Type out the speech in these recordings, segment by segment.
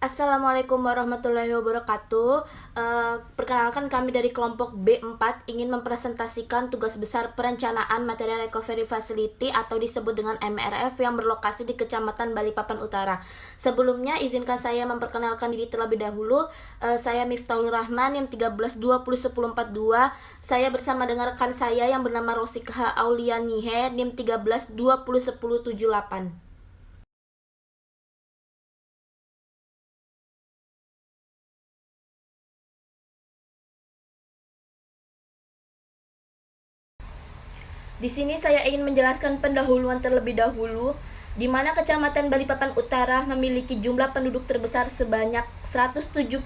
Assalamualaikum warahmatullahi wabarakatuh. Perkenalkan kami dari kelompok B4 ingin mempresentasikan tugas besar perencanaan Material Recovery Facility atau disebut dengan MRF yang berlokasi di Kecamatan Balikpapan Utara. Sebelumnya izinkan saya memperkenalkan diri terlebih dahulu. Saya Miftahul Rahman yang 13201042. Saya bersama dengan rekan saya yang bernama Rosikha Aulianihe NIM 13201078. Di sini saya ingin menjelaskan pendahuluan terlebih dahulu, di mana Kecamatan Balikpapan Utara memiliki jumlah penduduk terbesar sebanyak 172.117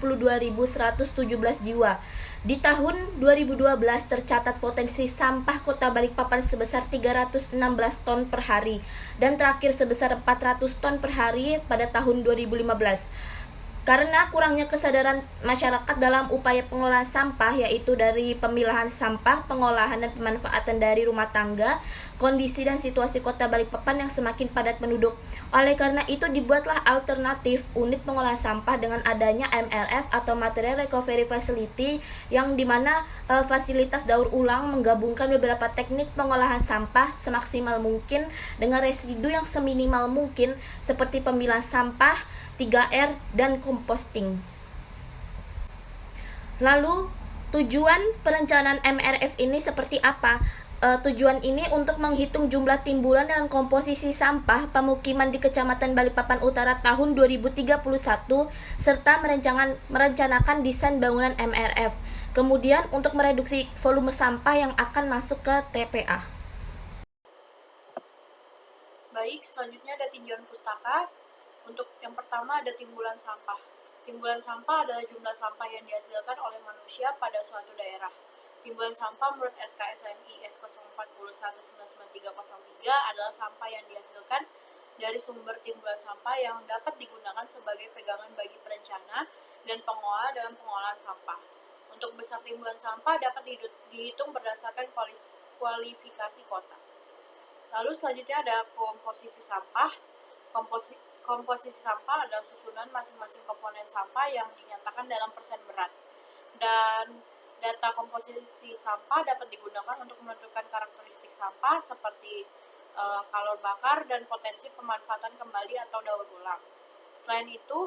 jiwa. Di tahun 2012 tercatat potensi sampah Kota Balikpapan sebesar 316 ton per hari dan terakhir sebesar 400 ton per hari pada tahun 2015. Karena kurangnya kesadaran masyarakat dalam upaya pengelolaan sampah, yaitu dari pemilahan sampah, pengolahan dan pemanfaatan dari rumah tangga, kondisi dan situasi Kota Balikpapan yang semakin padat penduduk. Oleh karena itu dibuatlah alternatif unit pengolahan sampah dengan adanya MRF atau Material Recovery Facility, yang dimana fasilitas daur ulang menggabungkan beberapa teknik pengolahan sampah semaksimal mungkin dengan residu yang seminimal mungkin, seperti pemilahan sampah, 3R, dan composting. Lalu, tujuan perencanaan MRF ini seperti apa? Tujuan ini untuk menghitung jumlah timbulan dan komposisi sampah pemukiman di Kecamatan Balikpapan Utara tahun 2031 serta merencanakan desain bangunan MRF. Kemudian untuk mereduksi volume sampah yang akan masuk ke TPA. Baik, selanjutnya ada tinjauan pustaka. Untuk yang pertama ada timbulan sampah. Timbulan sampah adalah jumlah sampah yang dihasilkan oleh manusia pada suatu daerah. Timbulan sampah menurut SKSMI S040199303 adalah sampah yang dihasilkan dari sumber timbulan sampah yang dapat digunakan sebagai pegangan bagi perencana dan pengolah dalam pengolahan sampah. Untuk besar timbulan sampah dapat dihitung berdasarkan kualifikasi kota. Lalu selanjutnya ada komposisi sampah. Komposisi sampah adalah susunan masing-masing komponen sampah yang dinyatakan dalam persen berat. Dan data komposisi sampah dapat digunakan untuk menentukan karakteristik sampah seperti kalor bakar dan potensi pemanfaatan kembali atau daur ulang. Selain itu,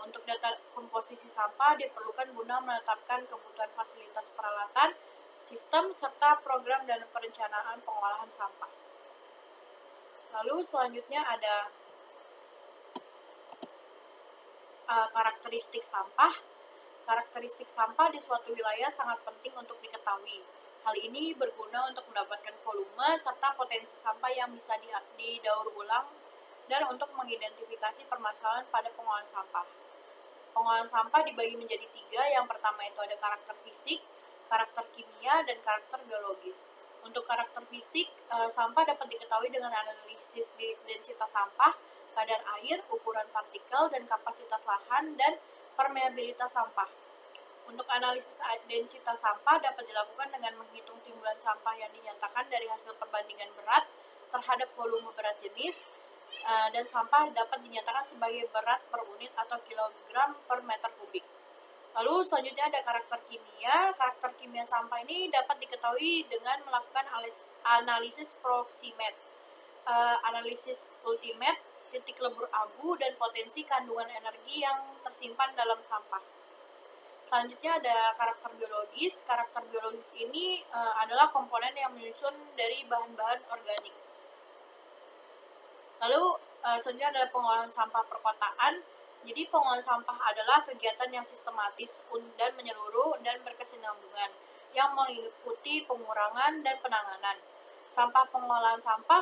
untuk data komposisi sampah diperlukan guna menetapkan kebutuhan fasilitas peralatan, sistem, serta program dan perencanaan pengolahan sampah. Lalu selanjutnya ada karakteristik sampah. Karakteristik sampah di suatu wilayah sangat penting untuk diketahui. Hal ini berguna untuk mendapatkan volume serta potensi sampah yang bisa didaur ulang dan untuk mengidentifikasi permasalahan pada pengolahan sampah. Pengolahan sampah dibagi menjadi 3. Yang pertama itu ada karakter fisik, karakter kimia, dan karakter biologis. Untuk karakter fisik, sampah dapat diketahui dengan analisis densitas sampah, kadar air, ukuran partikel, dan kapasitas lahan, dan permeabilitas sampah. Untuk analisis densitas sampah dapat dilakukan dengan menghitung timbulan sampah yang dinyatakan dari hasil perbandingan berat terhadap volume berat jenis, dan sampah dapat dinyatakan sebagai berat per unit atau kilogram per meter kubik. Lalu selanjutnya ada karakter kimia. Karakter kimia sampah ini dapat diketahui dengan melakukan analisis proximate, analisis ultimate, titik lebur abu, dan potensi kandungan energi yang tersimpan dalam sampah. Selanjutnya ada karakter biologis. Karakter biologis ini adalah komponen yang menyusun dari bahan-bahan organik. Lalu selanjutnya ada pengolahan sampah perkotaan. Jadi pengolahan sampah adalah kegiatan yang sistematis dan menyeluruh dan berkesinambungan yang meliputi pengurangan dan penanganan. Pengolahan sampah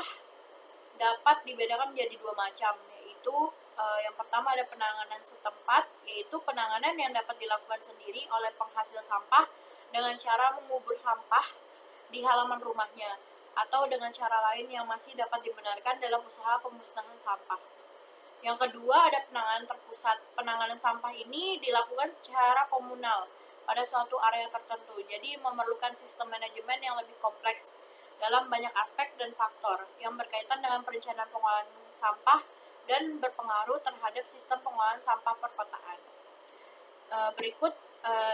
dapat dibedakan menjadi 2 macam, yaitu yang pertama ada penanganan setempat, yaitu penanganan yang dapat dilakukan sendiri oleh penghasil sampah dengan cara mengubur sampah di halaman rumahnya, atau dengan cara lain yang masih dapat dibenarkan dalam usaha pemusnahan sampah. Yang kedua ada penanganan terpusat. Penanganan sampah ini dilakukan secara komunal pada suatu area tertentu, jadi memerlukan sistem manajemen yang lebih kompleks dalam banyak aspek dan faktor yang berkaitan dengan perencanaan pengolahan sampah dan berpengaruh terhadap sistem pengolahan sampah perkotaan. Berikut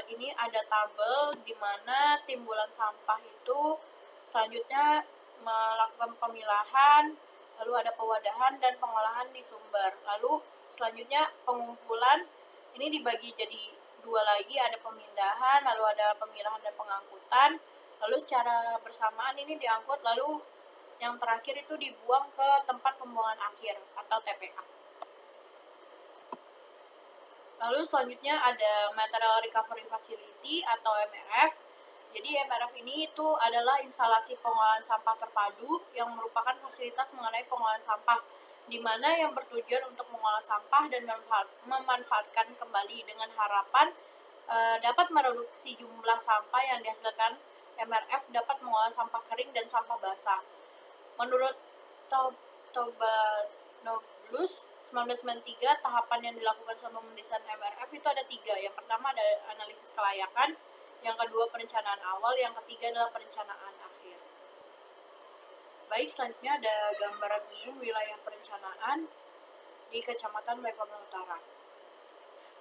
ini ada tabel di mana timbulan sampah itu selanjutnya melakukan pemilahan, lalu ada pewadahan dan pengolahan di sumber. Lalu selanjutnya pengumpulan ini dibagi jadi dua lagi, ada pemindahan, lalu ada pemilahan dan pengangkutan. Lalu secara bersamaan ini diangkut, lalu yang terakhir itu dibuang ke tempat pembuangan akhir atau TPA. Lalu selanjutnya ada Material Recovery Facility atau MRF. Jadi MRF ini itu adalah instalasi pengolahan sampah terpadu yang merupakan fasilitas mengenai pengolahan sampah, di mana yang bertujuan untuk mengolah sampah dan memanfaatkan kembali dengan harapan dapat mereduksi jumlah sampah yang dihasilkan. MRF dapat mengolah sampah kering dan sampah basah. Menurut Tobanoglu 1993, tahapan yang dilakukan sebelum mendesain MRF itu ada 3. Yang pertama ada analisis kelayakan, yang kedua perencanaan awal, yang ketiga adalah perencanaan akhir. Baik, selanjutnya ada gambaran umum wilayah perencanaan di Kecamatan Balikpapan Utara.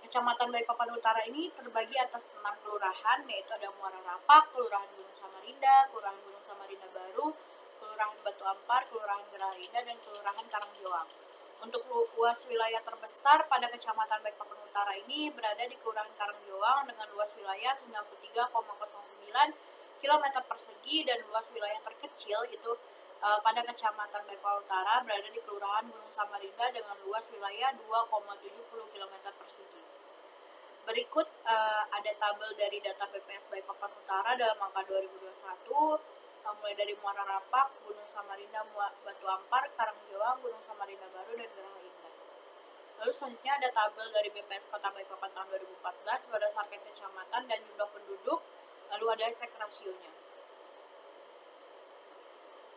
Kecamatan Balikpapan Utara ini terbagi atas 6 kelurahan, yaitu ada Muara Rapak, Kelurahan Gunung Samarinda, Kelurahan Gunung Samarinda Baru, Kelurahan Batu Ampar, Kelurahan Geralinda, dan Kelurahan Karangjoang. Untuk luas wilayah terbesar pada Kecamatan Balikpapan Utara ini berada di Kelurahan Karangjoang dengan luas wilayah 93,09 km persegi, dan luas wilayah terkecil itu pada Kecamatan Balikpapan Utara berada di Kelurahan Gunung Samarinda dengan luas wilayah 2,70 km persegi. Berikut ada tabel dari data BPS Balikpapan Utara dalam angka 2021, mulai dari Muara Rapak, Gunung Samarinda, Batu Ampar, Karangjoang, Gunung Samarinda Baru, dan Geralinda. Lalu selanjutnya ada tabel dari BPS Kota Balikpapan tahun 2014 berdasarkan kecamatan dan jumlah penduduk, lalu ada sek rasionya.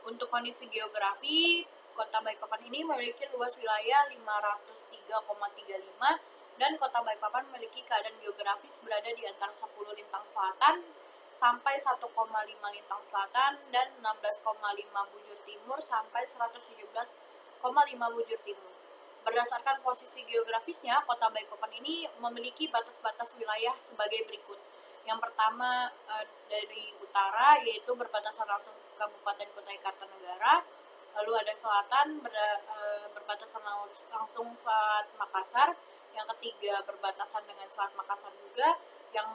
Untuk kondisi geografi, Kota Balikpapan ini memiliki luas wilayah 503,35, dan Kota Balikpapan memiliki keadaan geografis berada di antara 10 lintang selatan sampai 1,5 lintang selatan dan 16,5 bujur timur sampai 117,5 bujur timur. Berdasarkan posisi geografisnya, Kota Balikpapan ini memiliki batas-batas wilayah sebagai berikut. Yang pertama dari utara, yaitu berbatasan langsung Kabupaten Kutai Kartanegara. Lalu ada selatan, berbatasan langsung Selat Makassar. Yang ketiga berbatasan dengan Selat Makassar juga. Yang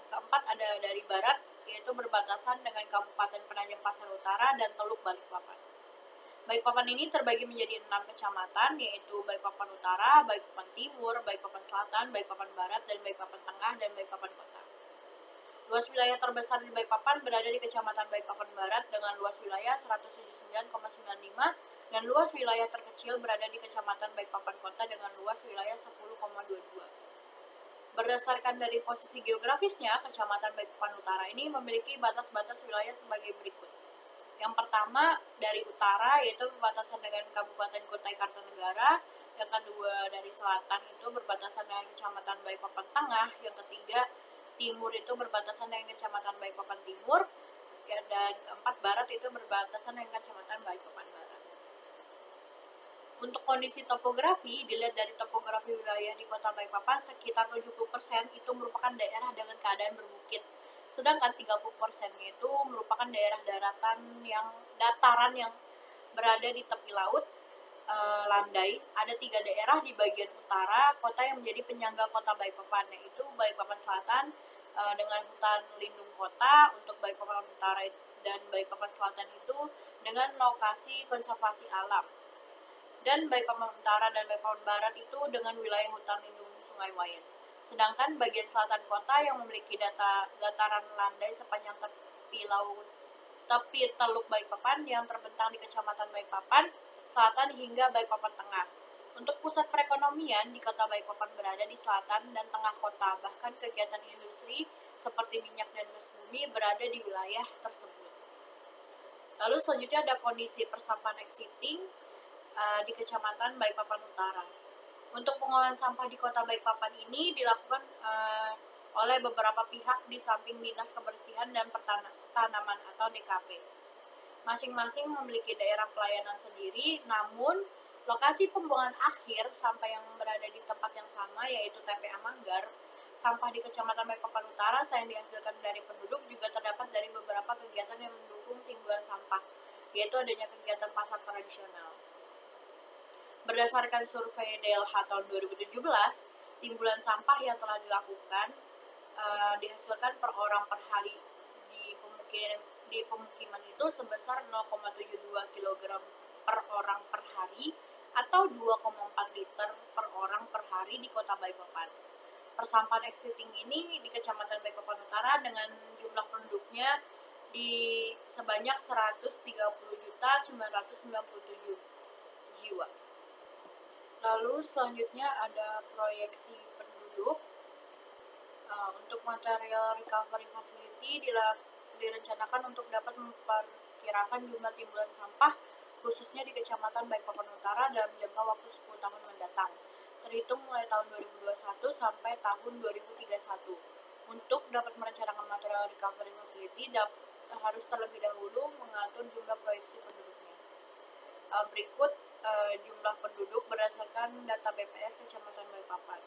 keempat ada dari barat, yaitu berbatasan dengan Kabupaten Penajam Pasar Utara dan Teluk Balikpapan. Balikpapan ini terbagi menjadi 6 kecamatan, yaitu Balikpapan Utara, Balikpapan Timur, Balikpapan Selatan, Balikpapan Barat, dan Balikpapan Tengah, dan Balikpapan Kota. Luas wilayah terbesar di Balikpapan berada di Kecamatan Balikpapan Barat dengan luas wilayah 179,95, dan luas wilayah terkecil berada di Kecamatan Balikpapan Kota dengan luas wilayah 10,22. Berdasarkan dari posisi geografisnya, Kecamatan Balikpapan Utara ini memiliki batas-batas wilayah sebagai berikut. Yang pertama dari utara, yaitu berbatasan dengan Kabupaten Kutai Kartanegara. Yang kedua dari selatan itu berbatasan dengan Kecamatan Balikpapan Tengah. Yang ketiga timur itu berbatasan dengan Kecamatan Balikpapan Timur. Dan keempat barat itu berbatasan dengan Kecamatan Balikpapan Barat. Untuk kondisi topografi, dilihat dari topografi wilayah di Kota Balikpapan, sekitar 70% itu merupakan daerah dengan keadaan berbukit. Sedangkan 30% itu merupakan daerah dataran yang berada di tepi laut, landai. Ada 3 daerah di bagian utara kota yang menjadi penyangga Kota Balikpapan, yaitu Balikpapan Selatan dengan hutan lindung kota untuk Balikpapan Utara dan Balikpapan Selatan itu dengan lokasi konservasi alam. Dan Balikpapan Utara dan Balikpapan Barat itu dengan wilayah hutan lindung Sungai Wayen. Sedangkan bagian selatan kota yang memiliki dataran landai sepanjang tepi Teluk Balikpapan yang terbentang di Kecamatan Balikpapan Selatan hingga Balikpapan Tengah. Untuk pusat perekonomian di Kota Balikpapan berada di selatan dan tengah kota, bahkan kegiatan industri seperti minyak dan gas bumi berada di wilayah tersebut. Lalu selanjutnya ada kondisi persampahan existing di Kecamatan Balikpapan Utara. Untuk pengolahan sampah di Kota Balikpapan ini dilakukan oleh beberapa pihak di samping Dinas Kebersihan dan Tanaman atau DKP. Masing-masing memiliki daerah pelayanan sendiri, namun Lokasi pembuangan akhir sampah yang berada di tempat yang sama yaitu TPA Manggar. Sampah di Kecamatan Balikpapan Utara selain dihasilkan dari penduduk juga terdapat dari beberapa kegiatan yang mendukung timbulan sampah, yaitu adanya kegiatan pasar tradisional. Berdasarkan survei DLH tahun 2017, timbulan sampah yang telah dilakukan dihasilkan per orang per hari di pemukiman itu sebesar 0,72 kg per orang per hari atau 2,4 liter per orang per hari di Kota Balikpapan. Persampahan existing ini di Kecamatan Balikpapan Utara dengan jumlah penduduknya di sebanyak 130.997 jiwa. Lalu selanjutnya ada proyeksi penduduk. Untuk material recovery facility direncanakan untuk dapat memperkirakan jumlah timbulan sampah khususnya di Kecamatan Balikpapan Utara dalam jangka waktu 10 tahun mendatang, terhitung mulai tahun 2021 sampai tahun 2031. Untuk dapat merencanakan material recovery facility harus terlebih dahulu mengatur jumlah proyeksi penduduknya. Berikut jumlah penduduk berdasarkan data BPS Kecamatan Balikpapan.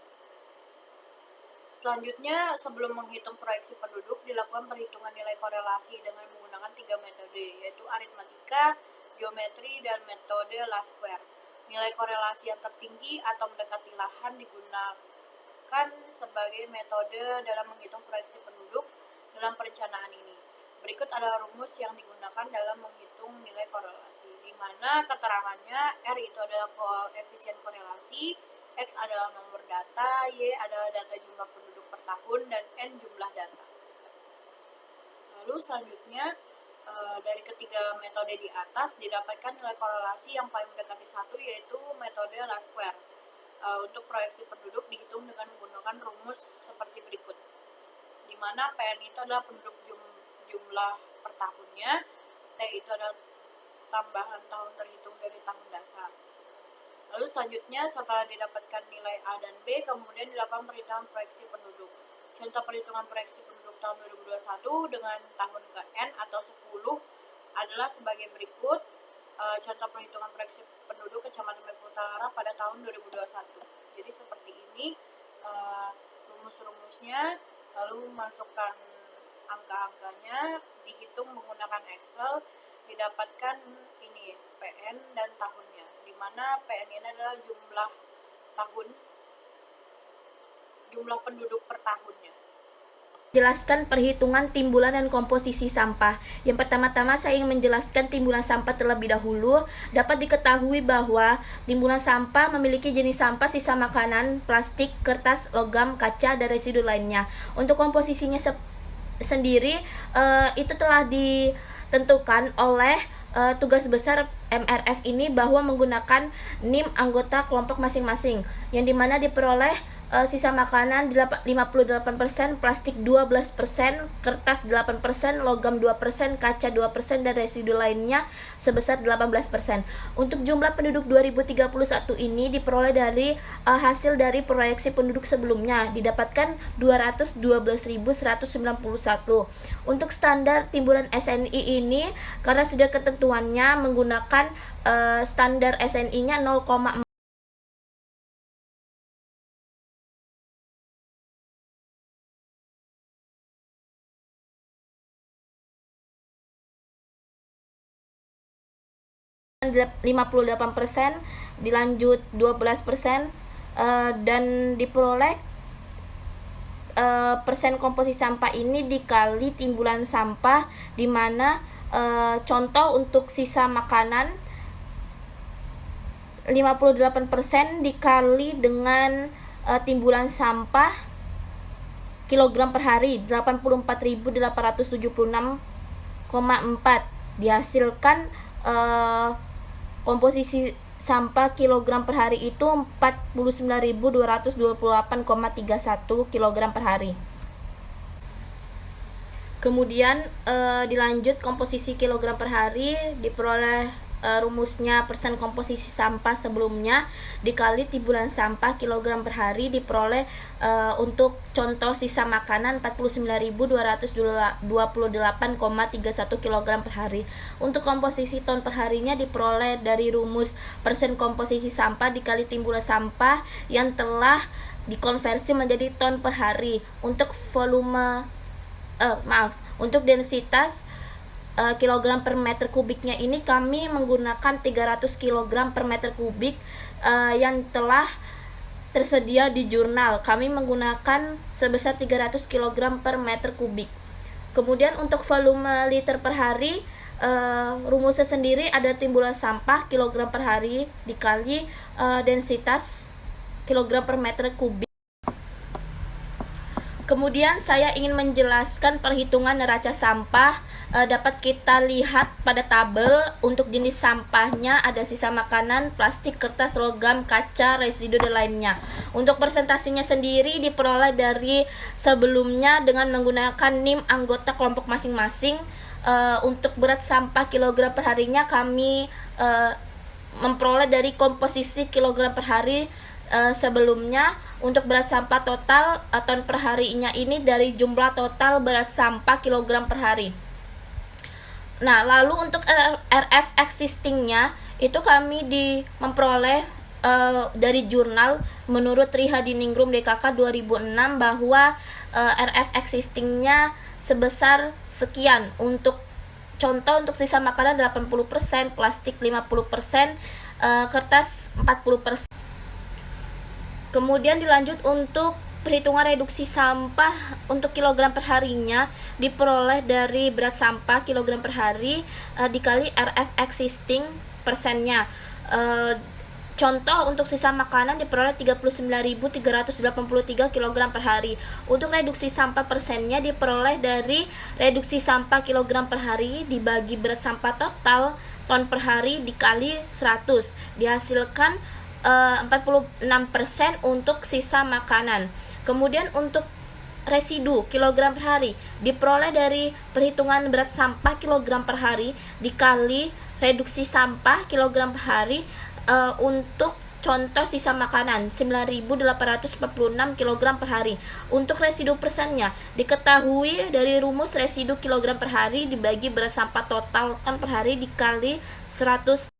Selanjutnya, sebelum menghitung proyeksi penduduk, dilakukan perhitungan nilai korelasi dengan menggunakan 3 metode, yaitu aritmatika, geometri, dan metode Least Square. Nilai korelasi yang tertinggi atau mendekati lahan digunakan sebagai metode dalam menghitung proyeksi penduduk dalam perencanaan ini. Berikut adalah rumus yang digunakan dalam menghitung nilai korelasi, di mana keterangannya R itu adalah koefisien korelasi, X adalah nomor data, Y adalah data jumlah penduduk per tahun, dan N jumlah data. Lalu selanjutnya, dari ketiga metode di atas didapatkan nilai korelasi yang paling mendekati satu, yaitu metode Least Square. Untuk proyeksi penduduk dihitung dengan menggunakan rumus seperti berikut, di mana PN itu adalah penduduk jumlah per tahunnya, T itu adalah tambahan tahun terhitung dari tahun dasar. Lalu selanjutnya, setelah didapatkan nilai A dan B, kemudian dilakukan perhitungan proyeksi penduduk. Contoh perhitungan proyeksi penduduk tahun 2021 dengan tahun ke N atau 10 adalah sebagai berikut. Contoh perhitungan proyeksi penduduk Kecamatan Balikpapan Utara pada tahun 2021. Jadi seperti ini rumus-rumusnya, lalu masukkan angka-angkanya, dihitung menggunakan Excel, didapatkan ini PN dan tahunnya, di mana PN ini adalah jumlah penduduk per tahunnya. Jelaskan perhitungan timbulan dan komposisi sampah. Yang pertama-tama saya ingin menjelaskan timbulan sampah terlebih dahulu. Dapat diketahui bahwa timbulan sampah memiliki jenis sampah sisa makanan, plastik, kertas, logam, kaca, dan residu lainnya. Untuk komposisinya sendiri itu telah ditentukan oleh tugas besar MRF ini bahwa menggunakan NIM anggota kelompok masing-masing, yang dimana diperoleh sisa makanan 58%, plastik 12%, kertas 8%, logam 2%, kaca 2%, dan residu lainnya sebesar 18%. Untuk jumlah penduduk 2031 ini diperoleh dari hasil dari proyeksi penduduk sebelumnya, didapatkan 212.191. Untuk standar timbulan SNI ini, karena sudah ketentuannya menggunakan standar SNI-nya 0,4 58%, dilanjut 12%, dan diperoleh persen komposisi sampah ini dikali timbulan sampah, di mana contoh untuk sisa makanan 58% dikali dengan timbulan sampah kilogram per hari 84.876,4, dihasilkan komposisi sampah kilogram per hari itu 49.228,31 kilogram per hari. Kemudian dilanjut komposisi kilogram per hari diperoleh rumusnya persen komposisi sampah sebelumnya dikali timbunan sampah kilogram per hari diperoleh untuk contoh sisa makanan 49.228,31 kg per hari. Untuk komposisi ton per harinya diperoleh dari rumus persen komposisi sampah dikali timbunan sampah yang telah dikonversi menjadi ton per hari. Untuk volume untuk densitas kilogram per meter kubiknya ini kami menggunakan 300 kg per meter kubik yang telah tersedia di jurnal. Kami menggunakan sebesar 300 kg per meter kubik. Kemudian untuk volume liter per hari, rumusnya sendiri ada timbunan sampah kilogram per hari dikali densitas kilogram per meter kubik. Kemudian saya ingin menjelaskan perhitungan neraca sampah. Dapat kita lihat pada tabel. Untuk jenis sampahnya ada sisa makanan, plastik, kertas, logam, kaca, residu, dan lainnya. Untuk presentasinya sendiri diperoleh dari sebelumnya dengan menggunakan NIM anggota kelompok masing-masing. Untuk berat sampah kilogram per harinya kami memperoleh dari komposisi kilogram per hari sebelumnya. Untuk berat sampah total ton per harinya ini dari jumlah total berat sampah kilogram per hari. Nah, lalu untuk RF existingnya itu kami memperoleh dari jurnal menurut Trihadiningrum DKK 2006 bahwa RF existingnya sebesar sekian. Untuk contoh, untuk sisa makanan 80%, plastik 50%, kertas 40%. Kemudian dilanjut untuk perhitungan reduksi sampah untuk kilogram per harinya diperoleh dari berat sampah kilogram per hari dikali RF existing persennya. Contoh untuk sisa makanan diperoleh 39.383 kg per hari. Untuk reduksi sampah persennya diperoleh dari reduksi sampah kilogram per hari dibagi berat sampah total ton per hari dikali 100. Dihasilkan 46% untuk sisa makanan. Kemudian untuk residu kilogram per hari diperoleh dari perhitungan berat sampah kilogram per hari dikali reduksi sampah kilogram per hari untuk contoh sisa makanan 9.846 kg per hari. Untuk residu persennya diketahui dari rumus residu kilogram per hari dibagi berat sampah total ton per hari dikali 100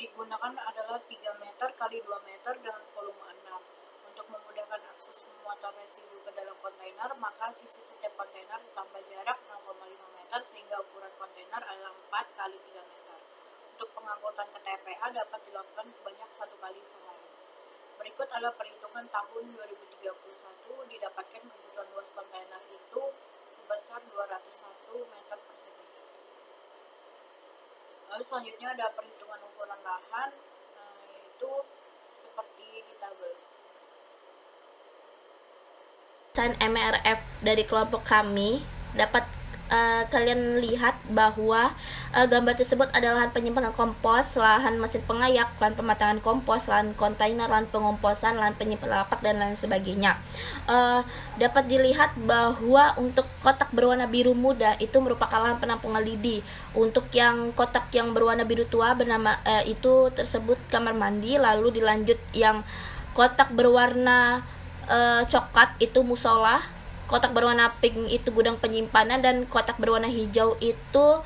digunakan adalah 3 meter kali 2 meter dengan volume 6. Untuk memudahkan akses muatan residu ke dalam kontainer, maka sisi setiap kontainer ditambah jarak 6,5 meter sehingga ukuran kontainer adalah 4 kali 3 meter. Untuk pengangkutan ke TPA dapat dilakukan sebanyak 1 kali sehari. Berikut adalah perhitungan tahun 2031 didapatkan kebutuhan luas kontainer itu sebesar 201 meter persegi. Lalu selanjutnya ada perhitungan ukuran lahan, yaitu seperti di tabel. MRF dari kelompok kami dapat kalian lihat bahwa gambar tersebut adalah lahan penyimpanan kompos, lahan mesin pengayak, lahan pematangan kompos, lahan kontainer, lahan pengomposan, lahan penyimpan lapak, dan lain sebagainya. Dapat dilihat bahwa untuk kotak berwarna biru muda itu merupakan lahan penampungan lidi. Untuk yang kotak yang berwarna biru tua bernama itu tersebut kamar mandi. Lalu dilanjut yang kotak berwarna coklat itu musola, kotak berwarna pink itu gudang penyimpanan, dan kotak berwarna hijau itu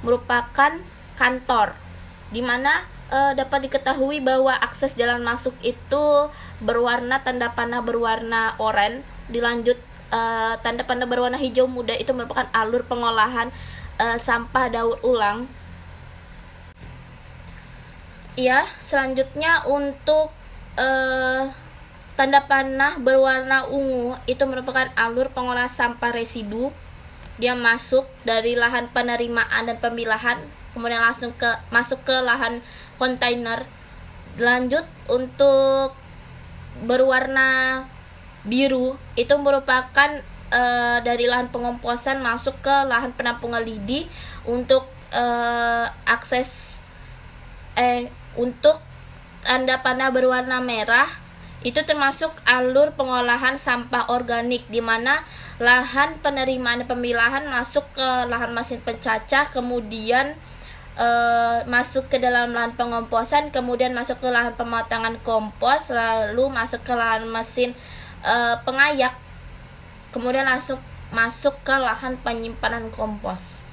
merupakan kantor, dimana dapat diketahui bahwa akses jalan masuk itu berwarna tanda panah berwarna oranye. Dilanjut tanda panah berwarna hijau muda itu merupakan alur pengolahan sampah daur ulang. Ya, selanjutnya untuk tanda panah berwarna ungu itu merupakan alur pengolahan sampah residu. Dia masuk dari lahan penerimaan dan pemilahan, kemudian langsung masuk ke lahan kontainer. Lanjut untuk berwarna biru itu merupakan dari lahan pengomposan masuk ke lahan penampungan lidi. Untuk akses untuk tanda panah berwarna merah itu termasuk alur pengolahan sampah organik, di mana lahan penerimaan dan pemilahan masuk ke lahan mesin pencacah, kemudian masuk ke dalam lahan pengomposan, kemudian masuk ke lahan pematangan kompos, lalu masuk ke lahan mesin pengayak, kemudian masuk ke lahan penyimpanan kompos.